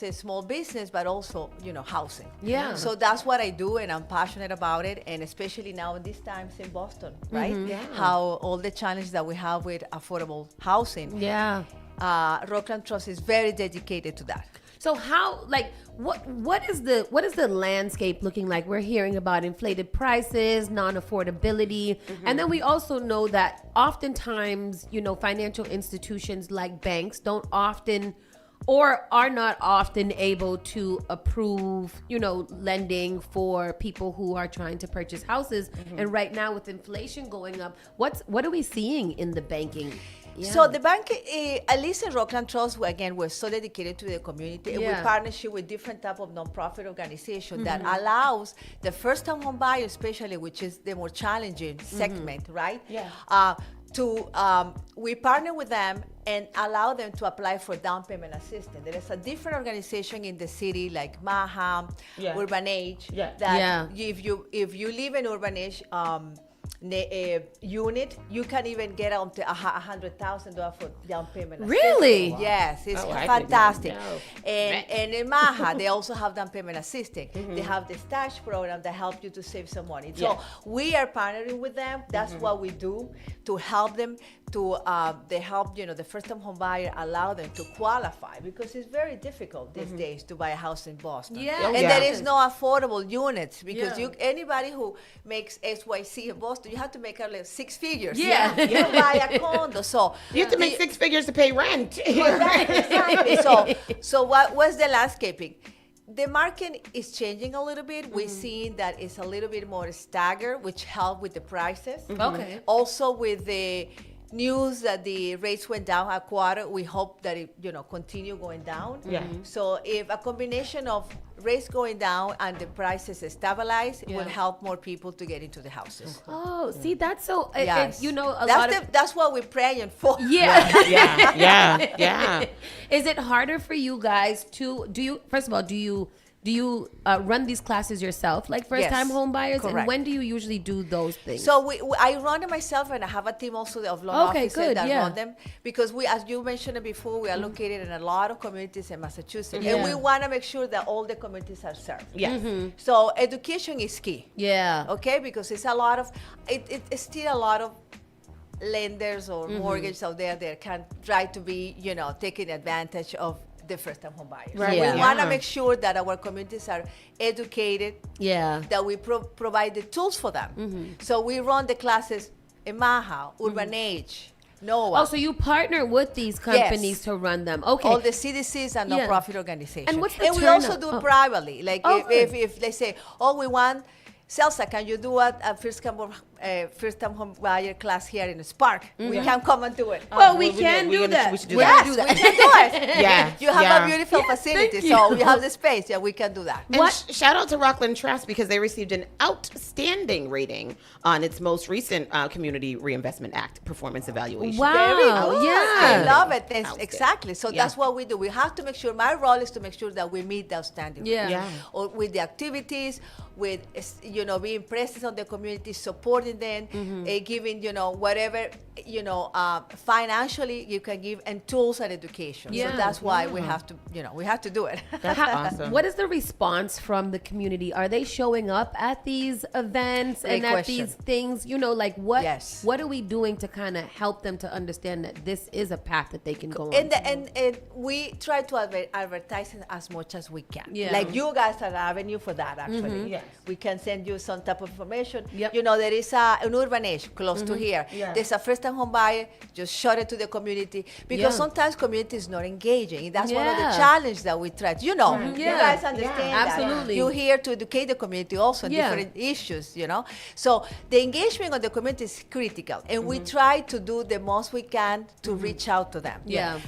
a small business, but also, housing. Yeah. So that's what I do, and I'm passionate about it, and especially now in these times in Boston, right? Yeah. How all the challenges that we have with affordable housing. Yeah. Rockland Trust is very dedicated to that. So how, like, what is the landscape looking like? We're hearing about inflated prices, non-affordability, and then we also know that oftentimes, financial institutions like banks don't often or are not often able to approve, lending for people who are trying to purchase houses. And right now with inflation going up, what are we seeing in the banking? Yeah. So the bank, at least in Rockland Trust, we're so dedicated to the community. And we partnership with different type of nonprofit organization that allows the first-time home buyer, especially, which is the more challenging segment, right? Yeah. We partner with them and allow them to apply for down payment assistance. There is a different organization in the city like MAHA, Urban Age, that if you live in Urban Age unit, you can even get up to $100,000 for down payment. Really? Wow. Yes, it's fantastic. And in Maha, they also have down payment assistance. They have the stash program that help you to save some money. So we are partnering with them. That's what we do to help them. They help the first-time home buyer, allow them to qualify, because it's very difficult these days to buy a house in Boston. There is no affordable units, because anybody who makes XYZ in Boston, you have to make like 6 figures. You buy a condo, so you have to make 6 figures to pay rent. Exactly. So what's the landscaping? The market is changing a little bit. We're seeing that it's a little bit more staggered, which help with the prices. Okay. Also with the news that the rates went down a quarter, we hope that it continue going down. So if a combination of rates going down and the prices stabilize, it will help more people to get into the houses. Oh, see, that's so Yes. lot that's what we're praying for. Yeah. Is it harder for you guys to do you run these classes yourself, like first-time home buyers? Correct. And when do you usually do those things? So I run it myself, and I have a team also of loan officers that run them, because we, as you mentioned it before, we are located in a lot of communities in Massachusetts, and we want to make sure that all the communities are served. So education is key. Okay, because it's a lot of it's still a lot of lenders or mortgages out there that can try to be taking advantage of the first-time home buyers. Right. We want to make sure that our communities are educated, that we provide the tools for them. So we run the classes in Maha, Urban Age, NOAA. Oh, so you partner with these companies to run them. Okay. All the CDCs and non-profit organizations. And what's the we also do privately. Like if they say, we want Celsa, can you do a first-time home buyer class here in Spark? We can come and do it. Well, we can do that. We should do We that. can do it. You have a beautiful facility, so we have the space. We can do that. And shout out to Rockland Trust, because they received an outstanding rating on its most recent Community Reinvestment Act performance evaluation. Wow. Very good. I love it. Outstanding. So that's what we do. We have to make sure, my role is to make sure that we meet the outstanding rating. Or with the activities, with being present on the community, supporting them, giving whatever financially you can give, and tools and education. So that's why we have to do it. That's awesome. What is the response from the community? Are they showing up at these events and at these things? What are we doing to kind of help them to understand that this is a path that they can go on? And we try to advertise it as much as we can. Like you guys are an avenue for that, actually. We can send you some type of information. There is an Urban Age close to here. There's a first-time home buyer, just show it to the community, because sometimes community is not engaging. That's one of the challenges that we try. You guys understand that. Absolutely. You're here to educate the community also on different issues, So the engagement of the community is critical, and we try to do the most we can to reach out to them.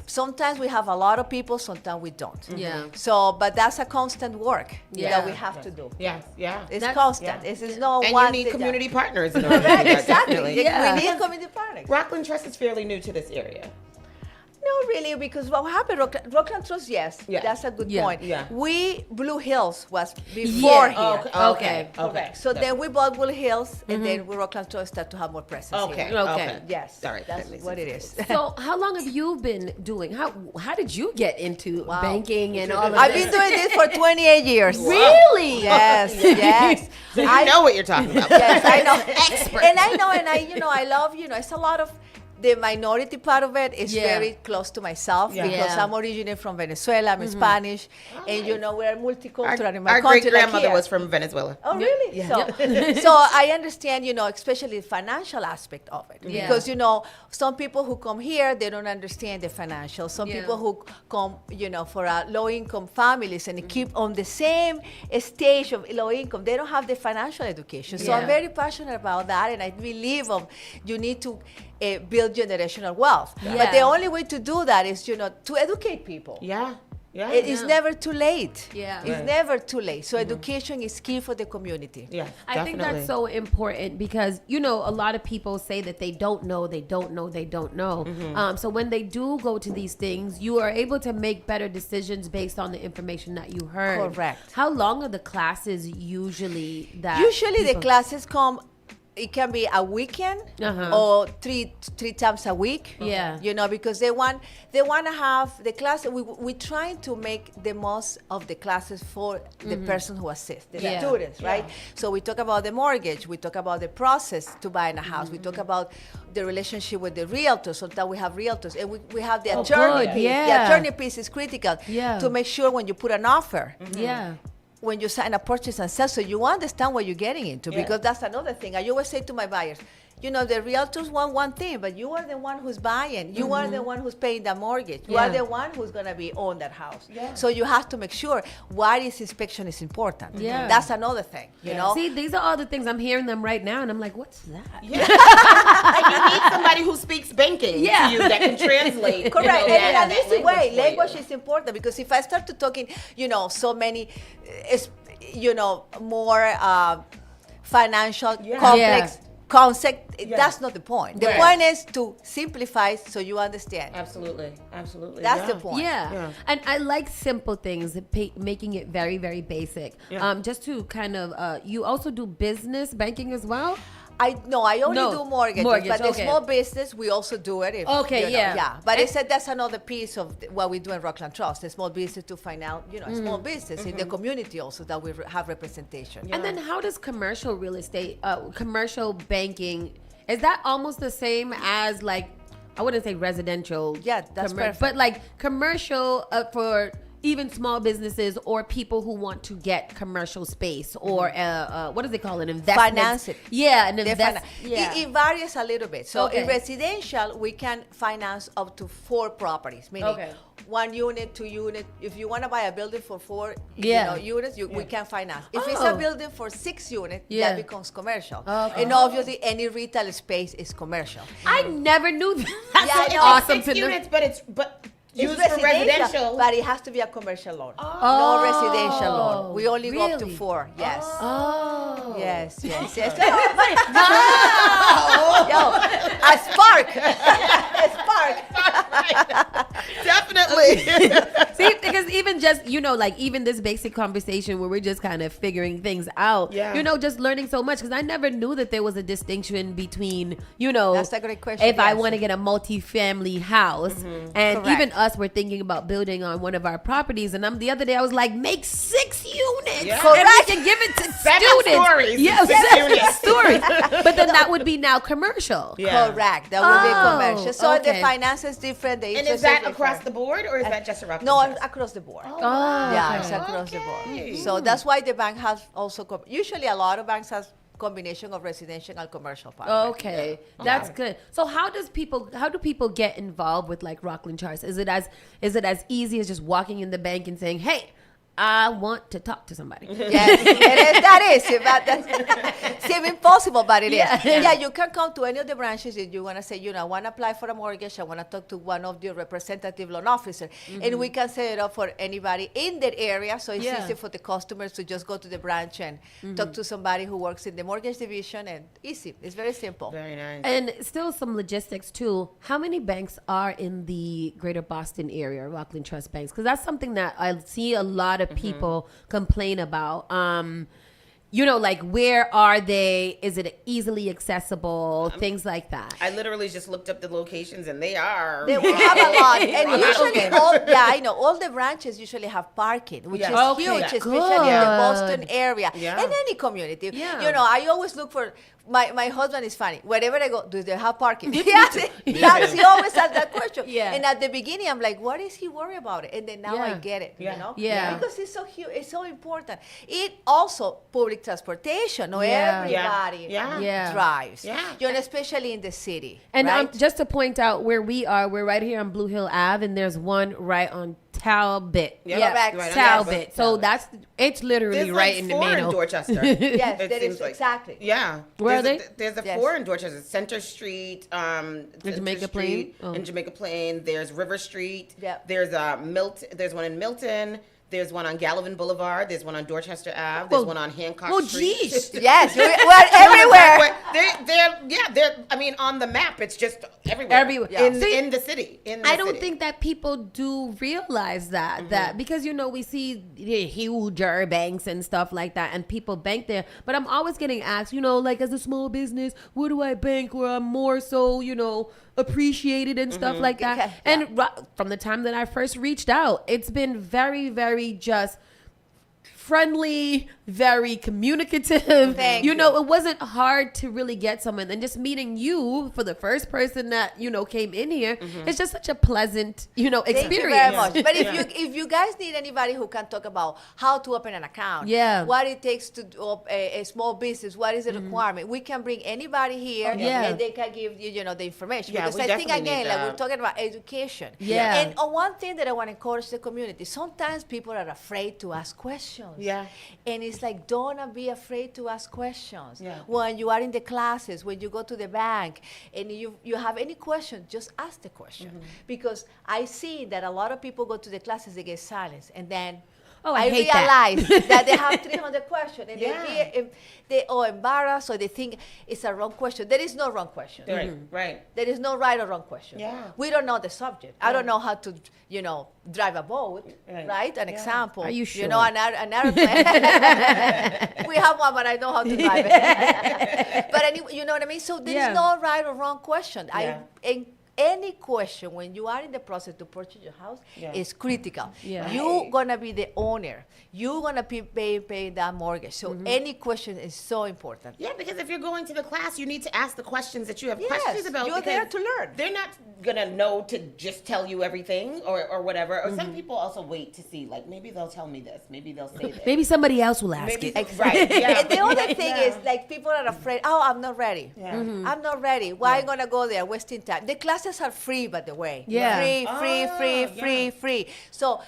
Sometimes we have a lot of people, sometimes we don't. So, but that's a constant work that we have to do. It's constant. It's no and one you need thing community that, partners in order to do that, exactly. definitely. We need community partners. Rockland Trust is fairly new to this area. No, really, because what happened, Rockland Trust, yes, that's a good point. Yeah. Blue Hills was before here. Okay. So then we bought Blue Hills, and then we Rockland Trust started to have more presence Okay. here. Okay. Yes, All right, that's that makes what it sense. is. So how long have you been doing? How did you get into banking and all of I've this? been doing this for 28 years. Really? Yes, yes. So you know what you're talking about. Yes, I know. And I love, it's a lot of the minority part of it is very close to myself because I'm originally from Venezuela. I'm Spanish, and we're multicultural in my Our country. great grandmother like was from Venezuela. Oh, really? Yeah. So I understand, especially the financial aspect of it. Yeah. Because, some people who come here, they don't understand the financial. Some people who come, for low-income families and keep on the same stage of low income, they don't have the financial education. So I'm very passionate about that, and I believe you need to build generational wealth. Yeah. But the only way to do that is, to educate people. Yeah. It's never too late. Yeah. It's never too late. So education is key for the community. Yeah, I think that's so important because, a lot of people say that they don't know. So when they do go to these things, you are able to make better decisions based on the information that you heard. Correct. How long are the classes usually that Usually the people- classes come, it can be a weekend or three times a week. Yeah. Because they want to have the class. We trying to make the most of the classes for the person who assists, the students, right? So we talk about the mortgage, we talk about the process to buying a house, we talk about the relationship with the realtors. Sometimes we have realtors, and we have the attorney good. piece. Yeah. The attorney piece is critical Yeah. to make sure when you put an offer. Yeah. When you sign a purchase and sell, so you understand what you're getting into, because that's another thing. I always say to my buyers, the realtors want one thing, but you are the one who's buying. You are the one who's paying the mortgage. You are the one who's going to be on that house. So you have to make sure what is inspection is important. Yeah. That's another thing, you know? See, these are all the things I'm hearing them right now, and I'm like, what's that? And you need somebody who speaks banking to you that can translate. Correct. And in an easy way, for you. language is important, because if I start to talking, so many, more financial complex concept, that's not the point. The point is to simplify so you understand. Absolutely. That's the point. Yeah. And I like simple things, making it very, very basic. Just to kind of, you also do business banking as well? I only do mortgages, but the small business, we also do it. But I said that's another piece of what we do in Rockland Trust, the small business to find out, small business in the community also, that we have representation. And then how does commercial real estate, commercial banking, is that almost the same as like, I wouldn't say residential. Yeah, that's perfect. But like commercial for even small businesses or people who want to get commercial space or what do they call it? Investment. Finance it. Yeah, an It varies a little bit. So in Okay. residential, we can finance up to 4 properties, meaning 1 unit, 2 unit. If you want to buy a building for 4 units, we can finance. If it's a building for 6 units, that becomes commercial. And obviously, any retail space is commercial. I never knew that. That's Yeah, awesome to 6 know. units, but it's It's used for residential. but it has to be a commercial loan, no residential loan. We only go up to Really? 4. Yes. Oh. Yes. Yo, a spark. A spark. Definitely. See, because even just, like even this basic conversation where we're just kind of figuring things out, just learning so much, because I never knew that there was a distinction between, That's a great question, if I yes. want to get a multi-family house, and Correct. even us were thinking about building on one of our properties, and the other day I was like, make 6 units, Yeah. and Correct. we can give it to 7 students. stories. Yeah, 6 7 units. stories. But then that would be now commercial. Yeah. Correct. That would be commercial. So the okay. finance is different. The And interest is that different. across the board, or is that just around? No, across the board. Oh, Yeah, okay. it's across the board. So that's why the bank has also, usually a lot of banks has combination of residential and commercial part. of it. Okay, that's good. So how do people get involved with like Rockland Trust? Is it as easy as just walking in the bank and saying, "Hey, I want to talk to somebody. Yes, that is. That seems impossible, but it is. Yeah, you can come to any of the branches if you want to say, I want to apply for a mortgage. I want to talk to one of the representative loan officers. And we can set it up for anybody in that area. So it's easy for the customers to just go to the branch and talk to somebody who works in the mortgage division. And easy. It's very simple. Very nice. And still some logistics too. How many banks are in the greater Boston area, Rockland Trust banks? Because that's something that I see a lot of people complain about. Like where are they? Is it easily accessible? Things like that. I literally just looked up the locations, and they are. We have a lot, and usually all the branches usually have parking, which is huge, especially in the Boston area and any community. Yeah. I always look for. My husband is funny. Wherever I go, do they have parking? Yes, he always asks that question. Yeah. And at the beginning, I'm like, what is he worried about it? And then now I get it. Yeah. Because it's so huge, it's so important. It also public transportation. Everybody drives. Yeah. Especially in the city. And right? just to point out where we are, we're right here on Blue Hill Ave, and there's one right on Talbot. Correct. Right, Talbot. So it's literally There's right like in the 4 in middle. Dorchester. Yes, It that seems is like. exactly. Yeah. Where are they? There's a Yes. 4 in Dorchester. Center Street, Jamaica Plain? Oh. in Jamaica Plain. There's River Street. Yep. There's There's one in Milton. There's one on Gallivan Boulevard. There's one on Dorchester Ave. There's Well, one on Hancock well, Street. geez. Yes, we're everywhere. They're I mean, on the map, it's just everywhere. Everywhere. In, See, in the city. I don't think that people do realize that because we see the huger banks and stuff like that, and people bank there. But I'm always getting asked, like as a small business, where do I bank where I'm more so appreciated and stuff like that? Okay, And from the time that I first reached out, it's been very, very just friendly, very communicative. Thank you. It wasn't hard to really get someone. And just meeting you for the first person that came in here, it's just such a pleasant experience. Thank you very much. But if you guys need anybody who can talk about how to open an account, what it takes to do a small business, what is the requirement, we can bring anybody here and they can give you the information. Yeah, Because we I think definitely again, need like that. we're talking about education. Yeah. And one thing that I want to encourage the community, sometimes people are afraid to ask questions. Yeah. And it's like, don't be afraid to ask questions. Yeah. When you are in the classes, when you go to the bank, and you have any question, just ask the question. Because I see that a lot of people go to the classes, they get silence, and then I hate realize that they have 300 questions, and Yeah. they embarrassed, or they think it's a wrong question. There is no wrong question. Right. There is no right or wrong question. Yeah. We don't know the subject. I don't know how to, drive a boat, Right. right? An example. Are you sure? An airplane. We have one, but I know how to drive it. But anyway, you know what I mean? So there is no right or wrong question. Any question when you are in the process to purchase your house is critical. Yeah. You're gonna be the owner. You're gonna be paying that mortgage. So any question is so important. Yeah, because if you're going to the class, you need to ask the questions that you have questions about. You're there to learn. They're not gonna know to just tell you everything or whatever. Or some people also wait to see, like, maybe they'll tell me this, maybe they'll say this. Maybe somebody else will ask Maybe it. right. Yeah. And the other thing is, like, people are afraid. Oh, I'm not ready. Yeah. I'm not ready. Why am I gonna go there, wasting time? The classes are free, by the way. Yeah. Free. So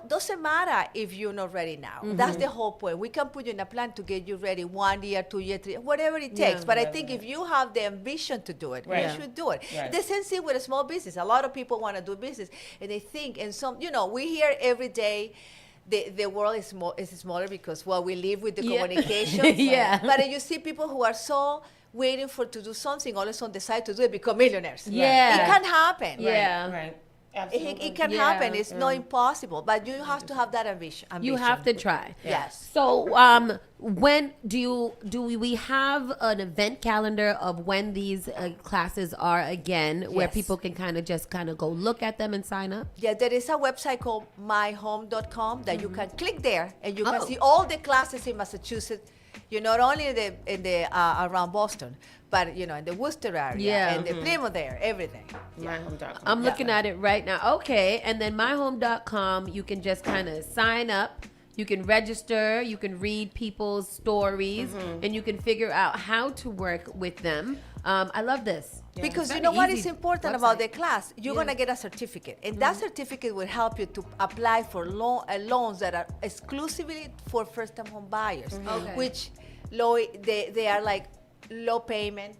doesn't matter if you're not ready now. That's the whole point. We can put you in a plan to get you ready 1 year, 2 years, 3, whatever it takes. But I think if you have the ambition to do it, you should do it. Right. The same thing with a small business. A lot of people want to do business, and they think, and we hear every day. The world is smaller because we live with the communications. But you see people who are so waiting to do something, all of a sudden decide to do it, become millionaires. Yeah. It can happen. Yeah. Right. Absolutely. It can happen. It's not impossible, but you have to have that ambition. You have to try. Yes. So, when do we have an event calendar of when these classes are again, where Yes. people can kind of go look at them and sign up? Yeah, there is a website called myhome.com that you can click there, and you can see all the classes in Massachusetts. You're not only in the around Boston, but in the Worcester area and the Plymouth area, everything. MyHome.com. I'm looking at it right now. Okay, and then myhome.com, you can just kind of sign up. You can register, you can read people's stories, and you can figure out how to work with them. I love this. Because It's you know very what easy is important website. about the class? You're gonna get a certificate, and that certificate will help you to apply for loans that are exclusively for first-time home buyers, Okay. which they are like low payment,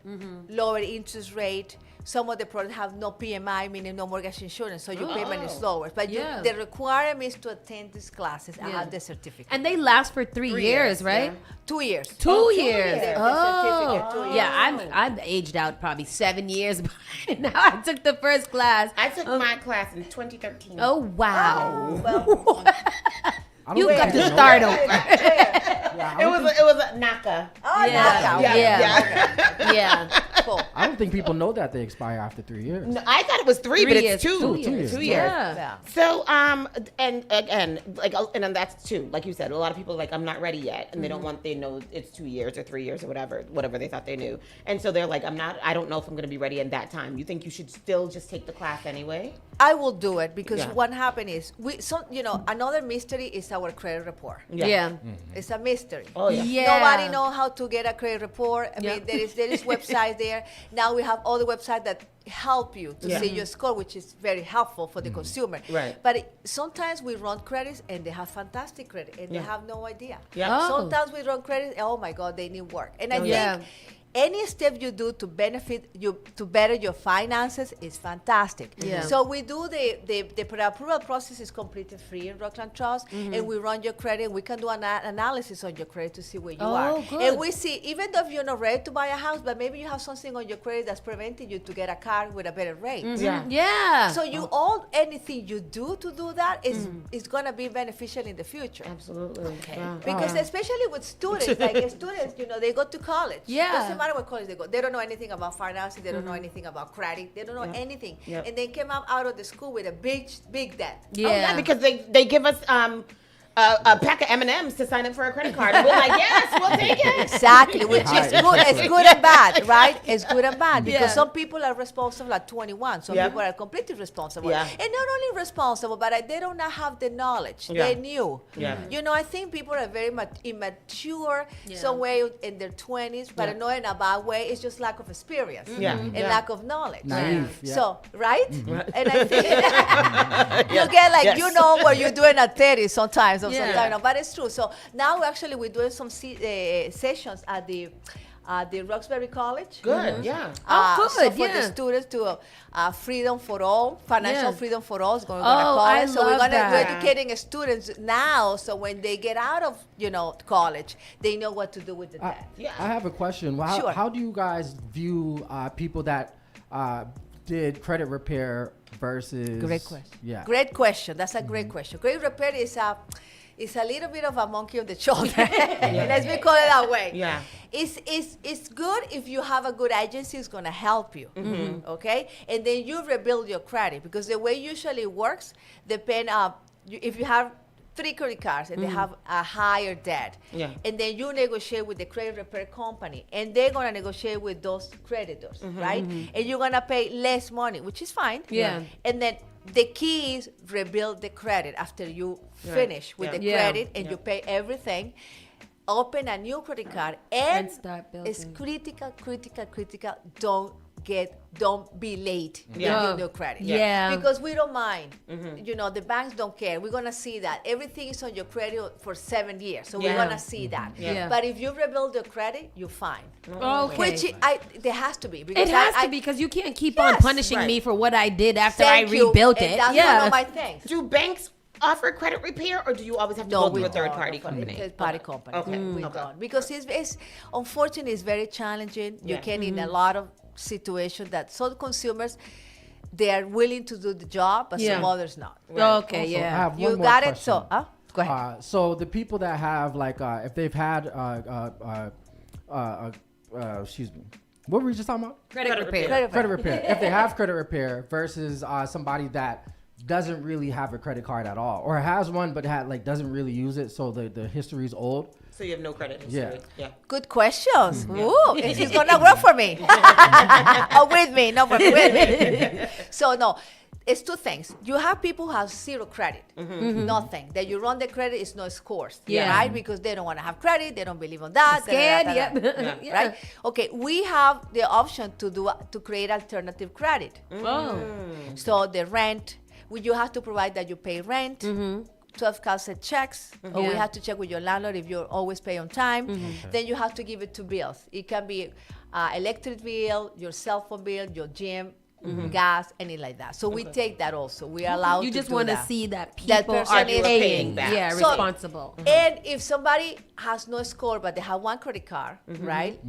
lower interest rate. Some of the products have no PMI, meaning no mortgage insurance, so your payment is lower. But the requirement is to attend these classes and have the certificate. And they last for 3 years, right? 2 years. 2 years. The Oh, certificate, 2 years. yeah. I'm aged out probably 7 years by now. I took the first class. I took my class in 2013. Oh wow! Well, I don't You think got people to know start that. over. Yeah, I It don't was think- it was a NACA. oh, Yeah. yeah. Yeah. Yeah. Cool. I don't think people know that they expire after 3 years. No, I thought it was 3, 3 but years. it's 2. 2 years. 2 years. Yeah. So, and again, like, and then that's 2. Like you said, a lot of people are like, I'm not ready yet, and they know it's 2 years or 3 years or whatever they thought they knew, and so they're like, I don't know if I'm going to be ready in that time. You think you should still just take the class anyway? I will do it because Yeah. what happened is another mystery is our credit report. Yeah. It's a mystery. Oh yeah. Yeah. Nobody know how to get a credit report. I mean, there is website there. Now we have all the websites that help you to see your score, which is very helpful for the consumer. Right. But sometimes we run credits and they have fantastic credit and they have no idea. Yeah. Oh. Sometimes we run credits. Oh my God, they need work. And I Yeah. think any step you do to benefit you to better your finances is fantastic. Yeah. So we do the pre-approval process is completely free in Rockland Trust, and we run your credit. We can do an analysis on your credit to see where you are, good. and we see even though if you're not ready to buy a house, but maybe you have something on your credit that's preventing you to get a car with a better rate. Yeah. Yeah. So anything you do to do that is gonna be beneficial in the future. Absolutely. Yeah. Because especially with students, they go to college. Yeah. Doesn't matter what college they go. They don't know anything about finances. They don't know anything about credit. They don't know anything. Yep. And they came out of the school with a big debt. Yeah. Oh, yeah, because they give us a pack of M&Ms to sign up for a credit card. And we're like, yes, we'll take it. Exactly, which is good. It's good and bad, right? It's good and bad because Yeah. some people are responsible at 21. Some Yeah. people are completely responsible, Yeah. and not only responsible, but they don't have the knowledge. Yeah. They knew. Yeah. I think people are very much immature, Yeah. some way in their 20s, but Yeah. not in a bad way. It's just lack of experience Yeah. and Yeah. lack of knowledge. Naive, yeah. So right, and I think you get like Yes. what you're doing at 30 sometimes, or Yeah. sometimes, but it's true. So now we're doing some sessions at the Roxbury College. Good. Yeah. Oh, So good, for the yeah. students to freedom for all, financial Yeah. freedom for all is going to go to Oh, college. I So we're love we're that. educating students now, so when they get out of college, they know what to do with the debt. Yeah. I have a question. Well, Sure. how do you guys view people that did credit repair versus? Great question. Yeah. Great question. That's a great question. Credit repair is a little bit of a monkey on the shoulder. Let's be call it that way. Yeah. It's good if you have a good agency who's going to help you. Okay, and then you rebuild your credit because the way usually it works, if you have 3 credit cards and they have a higher debt, Yeah. and then you negotiate with the credit repair company, and they're gonna negotiate with those creditors, right? And you're gonna pay less money, which is fine. Yeah. And then the key is rebuild the credit after you finish with Yeah. the Yeah. credit and you pay everything. Open a new credit card and start it's building. critical. Don't be late with Yeah. your new credit. Yeah. Because we don't mind. The banks don't care. We're gonna see that everything is on your credit for 7 years, so we're Yeah. gonna see that. Yeah. But if you rebuild your credit, you're fine. Okay. Which there has to be It because has I to be because you can't keep on Yes. punishing Right. me for what I did after thank I you, rebuilt and it. That's Yeah. one of my things. Do banks offer credit repair, or do you always have to go through a third party company? Third party company. Okay. We Okay. don't because it's unfortunately it's very challenging. You Yeah. can in a lot of situations that some consumers they are willing to do the job, but some Yeah. others not. Okay, Also, I yeah. have one You more got it. question. So go ahead. So the people that have if they've had excuse me, what were we just talking about? Credit repair. Credit repair. If they have credit repair versus somebody that doesn't really have a credit card at all, or has one but doesn't really use it, so the history is old. So you have no credit history. Yeah. Good questions. Ooh, it's gonna work for me. Or with me, no, but with me. So no, it's two things. You have people who have zero credit, nothing. That you run the credit is no scores, right? Because they don't want to have credit, they don't believe on that. Scared, Yeah. Right? Okay, we have the option to create alternative credit. So the rent, you have to provide that you pay rent. 12 cancelled checks, or we have to check with your landlord if you always pay on time. Then you have to give it to bills. It can be electric bill, your cell phone bill, your gym, gas, anything like that. So we take that also. We are allowed You to just do want to that. see that That people person are is paying. back. Yeah, So- responsible. And if somebody has no score but they have one credit card, right?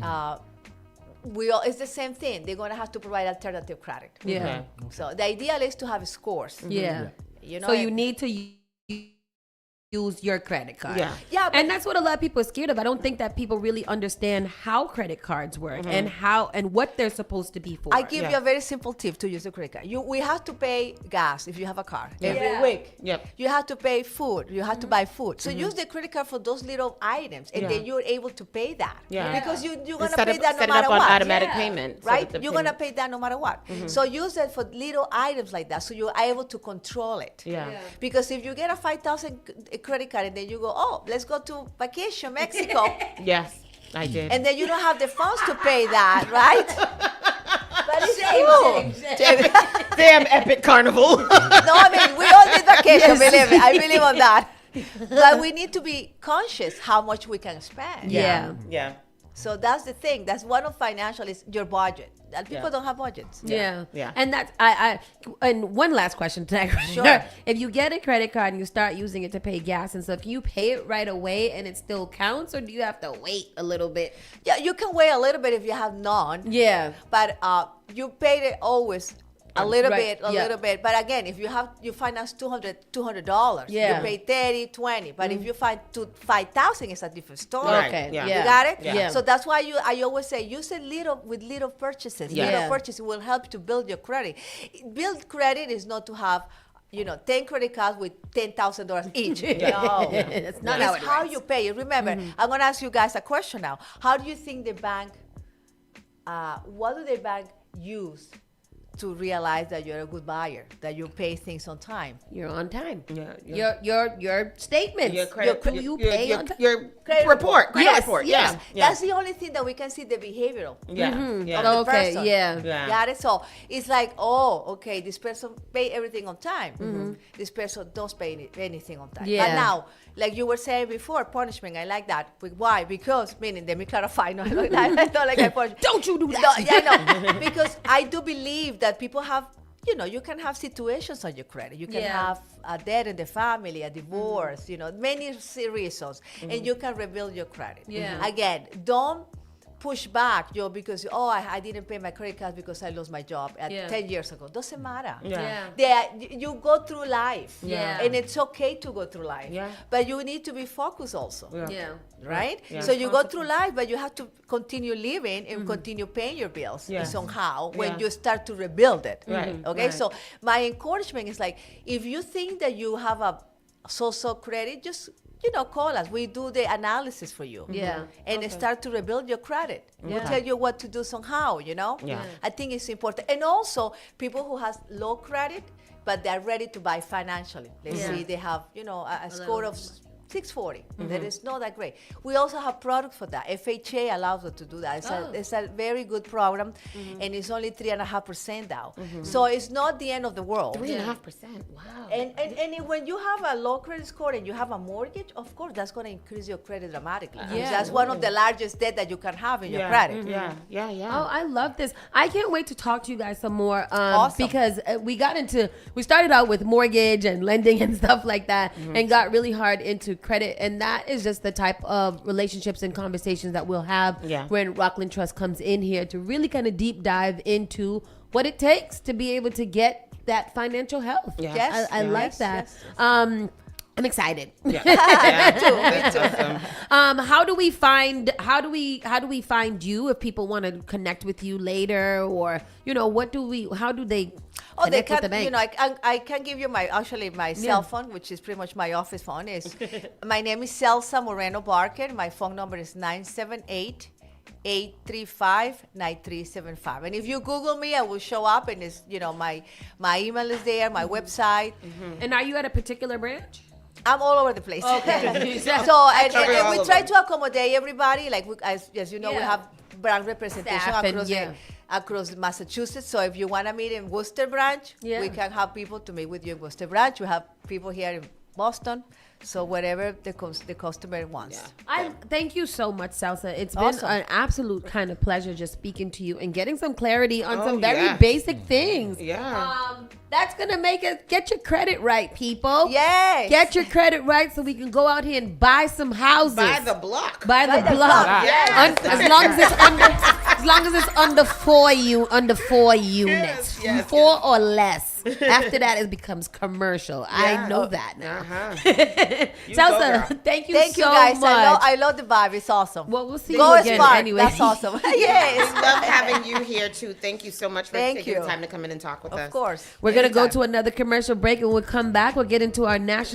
It's the same thing. They're gonna have to provide alternative credit. Yeah. So the ideal is to have scores. Yeah. You know. So you and- need to use your credit card. Yeah. Yeah, but And that's what a lot of people are scared of. I don't think that people really understand how credit cards work and how and what they're supposed to be for. I give you a very simple tip to use the credit card. We have to pay gas if you have a car every week. Yep. You have to pay food. You have to buy food. So use the credit card for those little items, and then you're able to pay that. Yeah. Because you're gonna Set pay it- that no set it matter up on what. automatic Yeah. payment. so Right? that the You're gonna payment- pay that no matter what. So use it for little items like that, so you're able to control it. Yeah. Because if you get a 5,000 credit card and then you go, oh, let's go to vacation, Mexico, Yes, I did. and then you don't have the funds to pay that, right? But it's true. Damn epic carnival. No, I mean, we all need vacation, believe me. I believe on that. But we need to be conscious how much we can spend. Yeah. Yeah. So that's the thing. That's one of financial is your budget. And people Yeah. don't have budgets. Yeah. Yeah. And that's and one last question to that question. Sure. If you get a credit card and you start using it to pay gas and stuff, can you pay it right away and it still counts, or do you have to wait a little bit? Yeah, you can wait a little bit if you have none. Yeah. But you pay it always a little Right, bit, a yeah. little bit. But again, if you finance $200, Yeah. you pay 30, 20. But if you find 5,000, it's a different story. Right, Okay. yeah. You got it? Yeah. So that's why I always say use it with little purchases. Yeah. Little Yeah. purchases will help to build your credit. Build credit is not to have 10 credit cards with $10,000 each. No. It's not It's how it how works. you pay it. Remember, I'm going to ask you guys a question now. How do you think the bank, what do the bank use to realize that you're a good buyer, that you pay things on time? You're on time. Yeah, Your statements. Your credit, you pay on time. your Credit report. Credit Yes, report. yes. Yeah. That's the only thing that we can see the behavioral. Yeah. Yeah. the Okay. person. Yeah. Yeah. Got it? So it's like, oh, okay, this person pay everything on time. This person don't pay anything on time. Yeah. But now, like you were saying before, punishment, I like that. Why? Because, meaning, let me clarify, no, I don't like that punishment. Don't you do that. No, yeah, no, because I do believe that people have, you can have situations on your credit. You can Yeah. have a death in the family, a divorce, many reasons, and you can rebuild your credit. Yeah. Again, don't push back, because I didn't pay my credit card because I lost my job at Yeah. 10 years ago. Doesn't matter. Yeah. You go through life, Yeah. and it's okay to go through life. Yeah. But you need to be focused also. Yeah. Right? Yeah. So you go through life, but you have to continue living and continue paying your bills Yeah. somehow when Yeah. you start to rebuild it. Right. Okay? Right. So my encouragement is like, if you think that you have a so-so credit, just, call us. We do the analysis for you. Yeah. And start to rebuild your credit. We'll Yeah. tell you what to do somehow, Yeah. I think it's important. And also, people who has low credit, but they're ready to buy financially. Let's Yeah. say they have, a score of 640. That is not that great. We also have products for that. FHA allows us to do that. It's a very good program, and it's only 3.5% now. So it's not the end of the world. 3.5%. Wow. And when you have a low credit score and you have a mortgage, of course, that's going to increase your credit dramatically. Yeah. That's one of the largest debt that you can have in your credit. Yeah. Yeah. Yeah. Oh, I love this. I can't wait to talk to you guys some more. Awesome. Because we started out with mortgage and lending and stuff like that, and got really hard into credit. And that is just the type of relationships and conversations that we'll have when Rockland Trust comes in here to really kind of deep dive into what it takes to be able to get that financial health. Yeah. Yes. I like Yes, that. yes. I'm excited. Yeah. That's awesome. How do we find you if people want to connect with you later, or how do they Oh, they connect with can, the bank? I can give you my cell phone, which is pretty much my office phone. My name is Celsa Moreno Barker. My phone number is 978 835-9375. And if you Google me, I will show up, and it's, my email is there, my website. And are you at a particular branch? I'm all over the place. Okay. So, and we try to accommodate everybody. Like, as you know, we have brand representation Staff across Massachusetts. So if you want to meet in Worcester branch, we can have people to meet with you in Worcester branch. We have people here in Boston. So whatever the customer wants. I thank you so much, Celsa. It's been Awesome. an absolute kind of pleasure just speaking to you and getting some clarity on some very basic things. Yeah. That's gonna make it get your credit right, people. Yes. Get your credit right so we can go out here and buy some houses. Buy the block. Buy the block. Yes. As long as it's under 4 units. Yes, 4 or less. After that, it becomes commercial. I know that now. Celsa, thank you Thank so you guys. much. I love the vibe. It's awesome. Well, we'll see Go you again Spark. anyway. That's awesome. Yes. We love having you here too. Thank you so much for taking the time to come in and talk with us. Of course. We're going to go Anytime. to another commercial break, and we'll come back. We'll get into our national